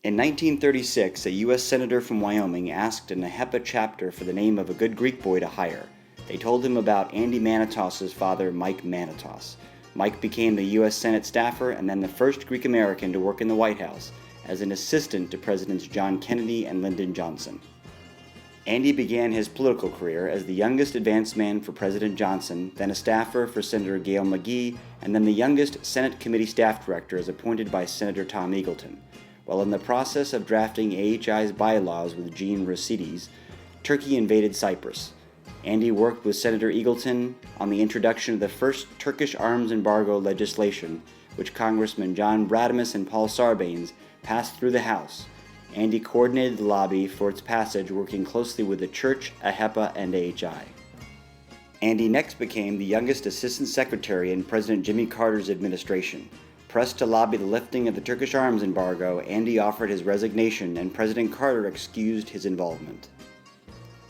In 1936, a U.S. Senator from Wyoming asked an AHEPA chapter for the name of a good Greek boy to hire. They told him about Andy Manatos' father, Mike Manatos. Mike became the U.S. Senate staffer and then the first Greek American to work in the White House as an assistant to Presidents John Kennedy and Lyndon Johnson. Andy began his political career as the youngest advance man for President Johnson, then a staffer for Senator Gail McGee, and then the youngest Senate Committee staff director as appointed by Senator Tom Eagleton. While in the process of drafting AHI's bylaws with Gene Rosides, Turkey invaded Cyprus. Andy worked with Senator Eagleton on the introduction of the first Turkish arms embargo legislation, which Congressmen John Bradamus and Paul Sarbanes passed through the House. Andy coordinated the lobby for its passage, working closely with the Church, AHEPA, and AHI. Andy next became the youngest assistant secretary in President Jimmy Carter's administration. Pressed to lobby the lifting of the Turkish arms embargo, Andy offered his resignation and President Carter excused his involvement.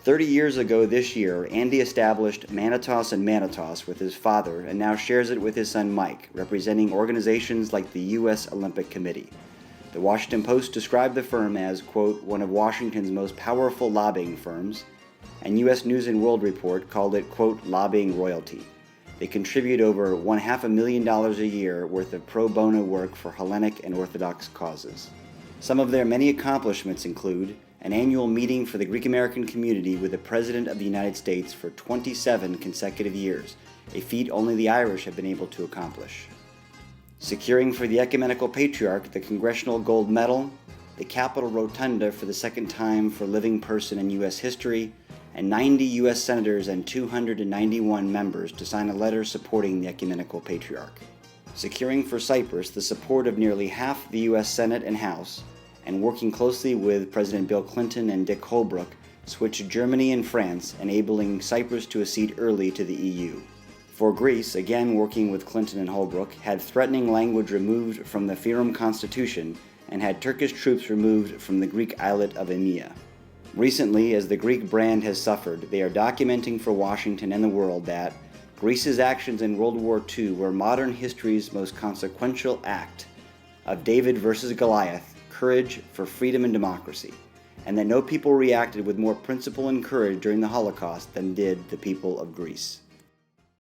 30 years ago this year, Andy established Manatos and Manatos with his father and now shares it with his son Mike, representing organizations like the U.S. Olympic Committee. The Washington Post described the firm as, quote, one of Washington's most powerful lobbying firms, and U.S. News & World Report called it, quote, lobbying royalty. They contribute over $500,000 a year worth of pro bono work for Hellenic and Orthodox causes. Some of their many accomplishments include an annual meeting for the Greek American community with the President of the United States for 27 consecutive years, a feat only the Irish have been able to accomplish. Securing for the Ecumenical Patriarch the Congressional Gold Medal, the Capitol Rotunda for the second time for living person in U.S. history, and 90 U.S. senators and 291 members to sign a letter supporting the Ecumenical Patriarch. Securing for Cyprus the support of nearly half the U.S. Senate and House, and working closely with President Bill Clinton and Dick Holbrooke, switched Germany and France, enabling Cyprus to accede early to the EU. For Greece, again working with Clinton and Holbrooke, had threatening language removed from the Fyrom Constitution and had Turkish troops removed from the Greek islet of Emia. Recently, as the Greek brand has suffered, they are documenting for Washington and the world that Greece's actions in World War II were modern history's most consequential act of David versus Goliath, courage for freedom and democracy, and that no people reacted with more principle and courage during the Holocaust than did the people of Greece.